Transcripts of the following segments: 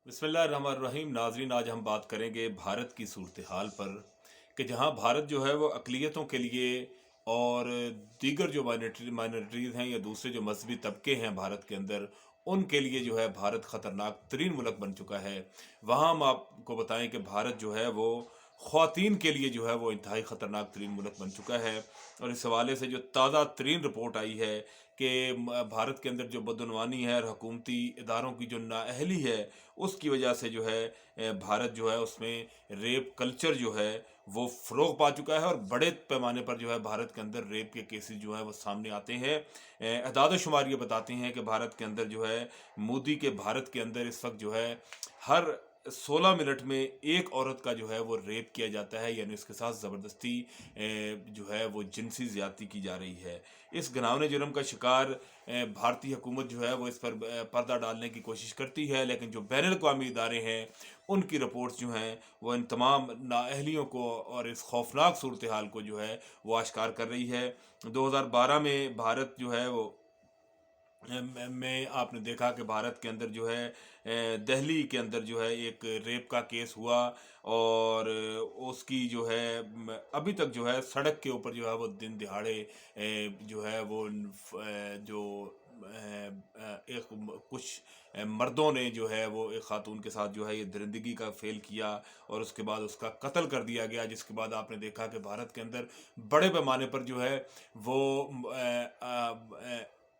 बिस्मिल्लाहिर्रहमानिर्रहीम। नाजरीन, आज हम बात करेंगे भारत की सूरत हाल पर कि जहाँ भारत जो है वो अक़लियतों के लिए और दीगर जो माइनॉरिटीज़ हैं या दूसरे जो मजहबी तबके हैं भारत के अंदर, उनके लिए जो है भारत ख़तरनाक तरीन मुल्क बन चुका है। वहाँ हम आपको बताएं कि भारत जो है वो ख़वातीन के लिए जो है वो इंतहाई ख़तरनाक तरीन मुल्क बन चुका है। और इस हवाले से जो ताज़ा तरीन रिपोर्ट आई है कि भारत के अंदर जो बदनवानी है और हुकूमती इदारों की जो नाअहली है, उसकी वजह से जो है भारत जो है उसमें रेप कल्चर जो है वो फ़रोग़ पा चुका है और बड़े पैमाने पर जो है भारत के अंदर रेप के केसेस जो हैं वो सामने आते हैं। अदाद शुमार ये बताते हैं कि भारत के अंदर जो है मोदी के भारत के अंदर इस वक्त जो है हर 16 मिनट में एक औरत का जो है वो रेप किया जाता है, यानी उसके साथ ज़बरदस्ती जो है वो जिनसी ज़्यादती की जा रही है। इस घिनौने जुर्म का शिकार भारतीय हुकूमत जो है वो इस पर पर्दा डालने की कोशिश करती है, लेकिन जो बैनुल अक़वामी इदारे हैं उनकी रिपोर्ट्स जो हैं वो इन तमाम नाअहलियों को और इस खौफनाक सूरत हाल को जो है वो आश्कार कर रही है। 2012 में भारत जो है वो में आपने देखा कि भारत के अंदर जो है दिल्ली के अंदर जो है एक रेप का केस हुआ और उसकी जो है अभी तक जो है सड़क के ऊपर जो है वो दिन दिहाड़े जो है वो जो एक कुछ मर्दों ने जो है वो एक खातून के साथ जो है ये दरिंदगी का फेल किया और उसके बाद उसका कत्ल कर दिया गया, जिसके बाद आपने देखा कि भारत के अंदर बड़े पैमाने पर जो है वो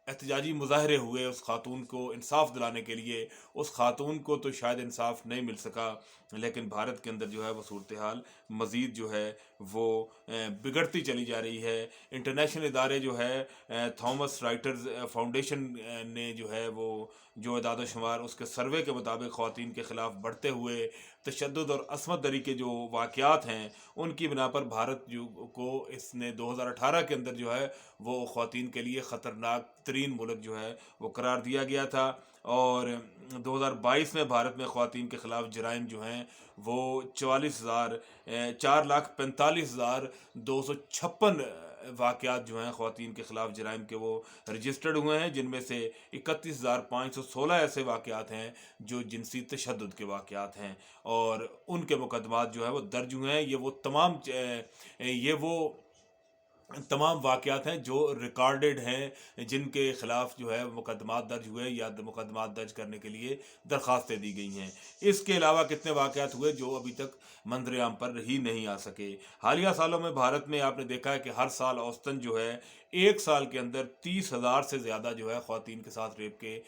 एहतजाजी मुजाहरे हुए उस खातून को इंसाफ दिलाने के लिए। उस खातून को तो शायद इंसाफ नहीं मिल सका, लेकिन भारत के अंदर जो है वो सूरत हाल मज़ीद जो है वो बिगड़ती चली जा रही है। इंटरनेशनल इदारे जो है थॉमस राइटर्स फाउंडेशन ने जो है वो जो अदाद शुमार उसके सर्वे के मुताबिक ख़वातीन के ख़िलाफ़ बढ़ते हुए तशद्दुद और असमत दरी के जो वाक़यात हैं उनकी बिना पर भारत जो को इसने 2018 के अंदर जो है वो ख़वातीन के लिए ख़तरनाक तरीन मुल्क जो है वो करार दिया गया था। और 2022 में भारत में ख़वातीन के ख़िलाफ़ जराइम जो हैं वो 44,45,256 वाक़यात जो हैं ख़वातीन के ख़िलाफ़ जराइम के वो रजिस्टर्ड हुए हैं, जिनमें से 31,516 ऐसे वाक़यात हैं जो जिनसी तशद्दुद के वाक़यात हैं और उनके मुकदमात जो है वो दर्ज हुए हैं। ये वो तमाम वाक़यात हैं जो रिकॉर्डेड हैं, जिनके ख़िलाफ़ जो है मुकदमात दर्ज हुए या मुकदमात दर्ज करने के लिए दरख्वास्तें दी गई हैं। इसके अलावा कितने वाक़यात हुए जो अभी तक मंजर-ए-आम पर ही नहीं आ सके। हालिया सालों में भारत में आपने देखा है कि हर साल औसतन जो है 1 साल के अंदर 30,000 से ज़्यादा जो है ख़वातीन के साथ रेप के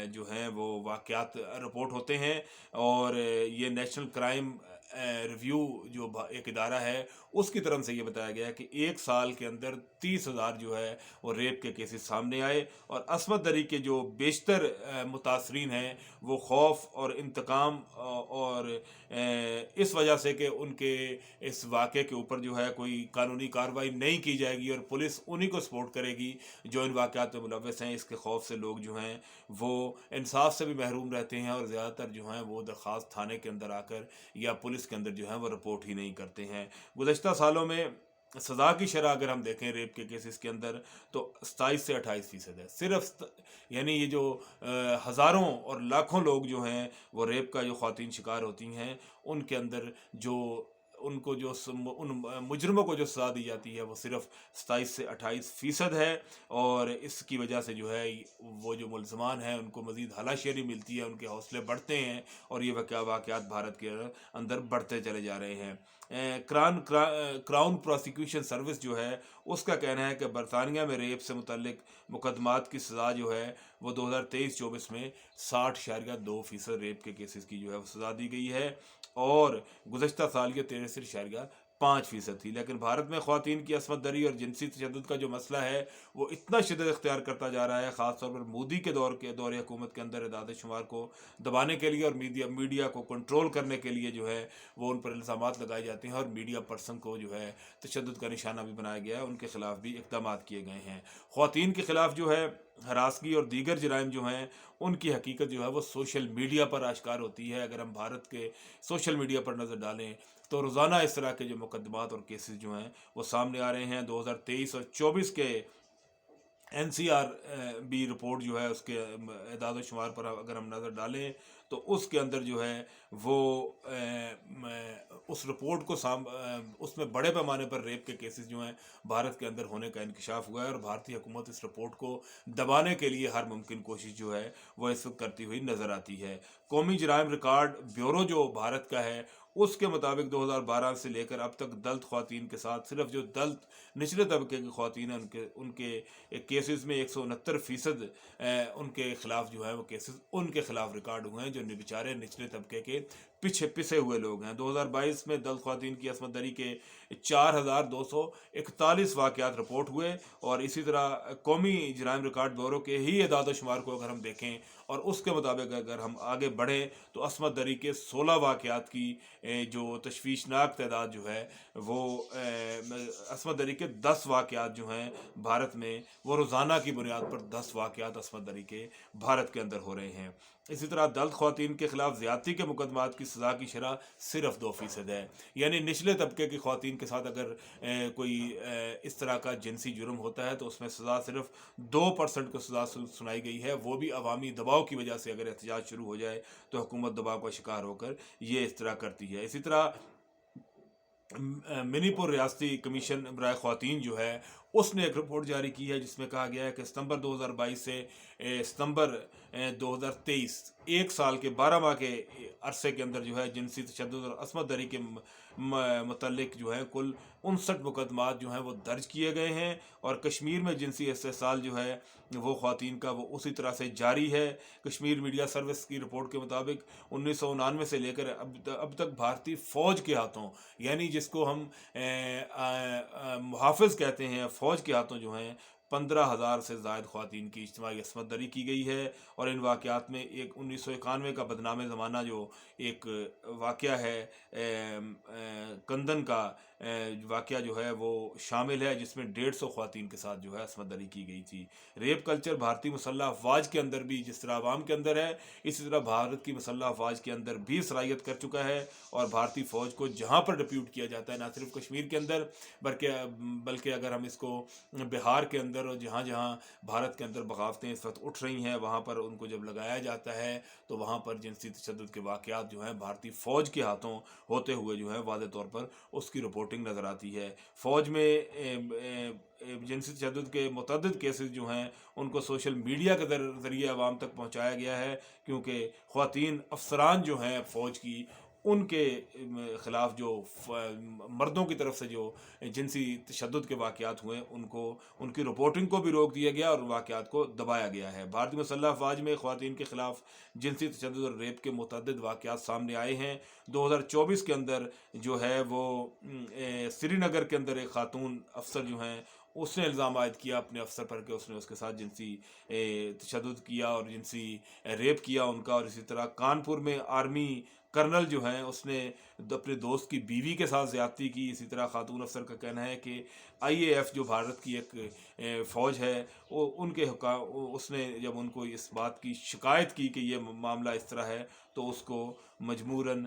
जो हैं वो वाक़यात रिपोर्ट होते हैं। और ये नेशनल क्राइम रिव्यू जो एक इदारा है उसकी तरफ से ये बताया गया है कि 1 साल के अंदर 30,000 जो है वो रेप के केसेस सामने आए और असमत दरी के जो बेशतर मुतासरीन हैं वो खौफ और इंतकाम और इस वजह से कि उनके इस वाक़े के ऊपर जो है कोई कानूनी कार्रवाई नहीं की जाएगी और पुलिस उन्हीं को सपोर्ट करेगी जो इन वाक़यात में मुलव्वस हैं, इसके खौफ से लोग जो हैं वो इंसाफ से भी महरूम रहते हैं और ज़्यादातर जो हैं वो दरख्वास्त थाने के अंदर आकर या पुलिस के अंदर जो है वो रिपोर्ट ही नहीं करते हैं। गुज़श्ता सालों में सज़ा की शरह अगर हम देखें रेप के केसेस के अंदर तो 27 से 28% है सिर्फ। यानी ये जो हज़ारों और लाखों लोग जो हैं वो रेप का जो ख़वातीन शिकार होती हैं उनके अंदर जो उनको जो उन मुजरमों को जो सज़ा दी जाती है वो सिर्फ 27 से 28% है। और इसकी वजह से जो है वो जो मुलज़मान हैं उनको मज़ीद हलाशेरी मिलती है, उनके हौसले बढ़ते हैं और ये वाक़यात भारत के अंदर बढ़ते चले जा रहे हैं। क्राउन प्रोसिक्यूशन सर्विस जो है उसका कहना है कि बरतानिया में रेप से मुतल्लिक मुकदमात की सज़ा जो है वो 2023-24 में 60.2% रेप के केसेस की जो है वो सज़ा दी गई है और गुज़श्ता साल के 63.5% थी। लेकिन भारत में ख़वातीन की असमत दरी और जिनसी तशद्दुद का जो मसला है वो इतना शिद्दत इख्तियार करता जा रहा है, ख़ासतौर पर मोदी के दौर हुकूमत के अंदर अदाद शुमार को दबाने के लिए और मीडिया को कंट्रोल करने के लिए जो है वो उन पर इल्ज़ामात लगाए जाते हैं और मीडिया पर्सन को जो है तशद्दुद का निशाना भी बनाया गया है, उनके ख़िलाफ़ भी इक़दाम किए गए हैं। ख़वातीन के ख़िलाफ़ जो है हरासगी और दीगर जराइम जो हैं उनकी हकीकत जो है वो सोशल मीडिया पर आश्कार होती है। अगर हम भारत के सोशल मीडिया पर नज़र डालें तो रोज़ाना इस तरह के जो मुकदमात और केसेस जो हैं वो सामने आ रहे हैं। 2023 और 24 के एनसीआर भी रिपोर्ट जो है उसके एदाद शुमार पर अगर हम नज़र डालें تو اس کے اندر جو ہے وہ اس رپورٹ کو اس میں بڑے پیمانے پر ریپ کے کیسز جو ہیں بھارت کے اندر ہونے کا انکشاف ہوا ہے، اور بھارتی حکومت اس رپورٹ کو دبانے کے لیے ہر ممکن کوشش جو ہے وہ اس وقت کرتی ہوئی نظر آتی ہے۔ قومی جرائم ریکارڈ بیورو جو بھارت کا ہے، اس کے مطابق 2012 سے لے کر اب تک دلت خواتین کے ساتھ صرف جو دلت نچلے طبقے کی خواتین ہیں ان کے کیسز میں 169% ان کے خلاف جو ہے وہ کیسز ان کے خلاف ریکارڈ ہوئے ہیں، جو بیچارے نچلے طبقے کے پیچھے پسے ہوئے لوگ ہیں۔ 2022 میں دلت خواتین کی عصمت دری کے 4241 واقعات رپورٹ ہوئے، اور اسی طرح قومی جرائم ریکارڈ بیورو کے ہی اعداد و شمار کو اگر ہم دیکھیں اور اس کے مطابق اگر ہم آگے بڑھیں تو عصمت دری کے 16 واقعات کی جو تشویشناک تعداد جو ہے وہ عصمت دری کے 10 واقعات جو ہیں بھارت میں، وہ روزانہ کی بنیاد پر 10 واقعات عصمت دری کے بھارت کے اندر ہو رہے ہیں۔ اسی طرح دلت خواتین کے خلاف زیادتی کے مقدمات کی سزا کی شرح صرف 2% ہے، یعنی نچلے طبقے کی خواتین کے ساتھ اگر کوئی اس طرح کا جنسی جرم ہوتا ہے تو اس میں سزا صرف 2% کو سزا سنائی گئی ہے، وہ بھی عوامی دباؤ کی وجہ سے۔ اگر احتجاج شروع ہو جائے تو حکومت دباؤ کا شکار ہو کر یہ اس طرح کرتی ہے۔ اسی طرح منی پور ریاستی کمیشن برائے خواتین جو ہے اس نے ایک رپورٹ جاری کی ہے، جس میں کہا گیا ہے کہ ستمبر 2022 سے ستمبر 2023 ایک سال کے 12 ماہ کے عرصے کے اندر جو ہے جنسی تشدد اور عصمت دری کے متعلق جو ہے کل 59 مقدمات جو ہیں وہ درج کیے گئے ہیں، اور کشمیر میں جنسی استحصال جو ہے وہ خواتین کا وہ اسی طرح سے جاری ہے۔ کشمیر میڈیا سروس کی رپورٹ کے مطابق 1999 سے لے کر اب تک بھارتی فوج کے ہاتھوں، یعنی جس کو ہم محافظ کہتے ہیں، فوج کے ہاتھوں جو ہیں 15,000 سے زائد خواتین کی اجتماعی عصمت دری کی گئی ہے، اور ان واقعات میں ایک 1991 کا بدنام زمانہ جو ایک واقعہ ہے کندن کا واقعہ جو ہے وہ شامل ہے، جس میں 150 خواتین کے ساتھ جو ہے عصمت دری کی گئی تھی۔ ریپ کلچر بھارتی مسلح افواج کے اندر بھی جس طرح عوام کے اندر ہے، اسی طرح بھارت کی مسلح افواج کے اندر بھی صلاحیت کر چکا ہے، اور بھارتی فوج کو جہاں پر ڈپیوٹ کیا جاتا ہے، نہ صرف کشمیر کے اندر بلکہ اگر ہم اس کو بہار کے اندر اور جہاں جہاں بھارت کے اندر بغاوتیں اس وقت اٹھ رہی ہیں، وہاں پر ان کو جب لگایا جاتا ہے تو وہاں پر جنسی تشدد کے واقعات جو ہیں بھارتی فوج کے ہاتھوں ہوتے ہوئے جو ہے واضح طور پر اس کی رپورٹنگ نظر آتی ہے۔ فوج میں جنسی تشدد کے متعدد کیسز جو ہیں ان کو سوشل میڈیا کے ذریعے عوام تک پہنچایا گیا ہے، کیونکہ خواتین افسران جو ہیں فوج کی، ان کے خلاف جو مردوں کی طرف سے جو جنسی تشدد کے واقعات ہوئے ان کی رپورٹنگ کو بھی روک دیا گیا اور واقعات کو دبایا گیا ہے۔ بھارتی مسلح افواج میں خواتین کے خلاف جنسی تشدد اور ریپ کے متعدد واقعات سامنے آئے ہیں۔ 2024 کے اندر جو ہے وہ سری نگر کے اندر ایک خاتون افسر جو ہیں اس نے الزام عائد کیا اپنے افسر پر کہ اس نے اس کے ساتھ جنسی تشدد کیا اور جنسی ریپ کیا ان کا، اور اسی طرح کانپور میں آرمی کرنل جو ہیں اس نے اپنے دوست کی بیوی کے ساتھ زیادتی کی۔ اسی طرح خاتون افسر کا کہنا ہے کہ IAF جو بھارت کی ایک فوج ہے، ان کے اس نے جب ان کو اس بات کی شکایت کی کہ یہ معاملہ اس طرح ہے تو اس کو مجبوراً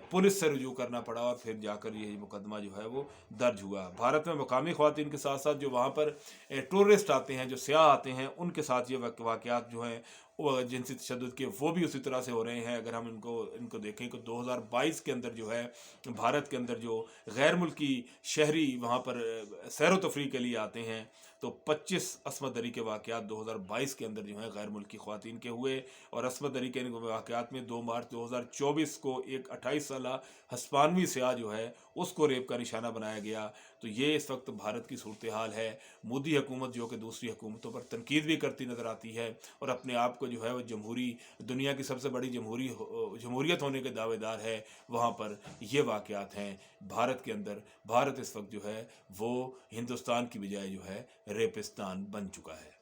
پولیس سے رجوع کرنا پڑا، اور پھر جا کر یہ مقدمہ جو ہے وہ درج ہوا۔ بھارت میں مقامی خواتین کے ساتھ ساتھ جو وہاں پر ٹورسٹ آتے ہیں، جو سیاح آتے ہیں، ان کے ساتھ یہ واقعات جو ہیں وہ جنسی تشدد کے وہ بھی اسی طرح سے ہو رہے ہیں۔ اگر ہم ان کو دیکھیں کہ 2022 کے اندر جو ہے بھارت کے اندر جو غیر ملکی شہری وہاں پر سیر و تفریح کے لیے آتے ہیں تو 25 عصمت دری کے واقعات 2022 کے اندر جو ہیں غیر ملکی خواتین کے ہوئے، اور عصمت دری کے واقعات میں 2 مارچ 2024 کو ایک 28 سالہ ہسپانوی سیاح جو ہے اس کو ریپ کا نشانہ بنایا گیا۔ تو یہ اس وقت بھارت کی صورتحال ہے۔ مودی حکومت جو کہ دوسری حکومتوں پر تنقید بھی کرتی نظر آتی ہے اور اپنے آپ کو جو ہے وہ دنیا کی سب سے بڑی جمہوریت ہونے کے دعوے دار ہے، وہاں پر یہ واقعات ہیں بھارت کے اندر۔ بھارت اس وقت جو ہے وہ ہندوستان کی بجائے جو ہے ریپستان بن چکا ہے۔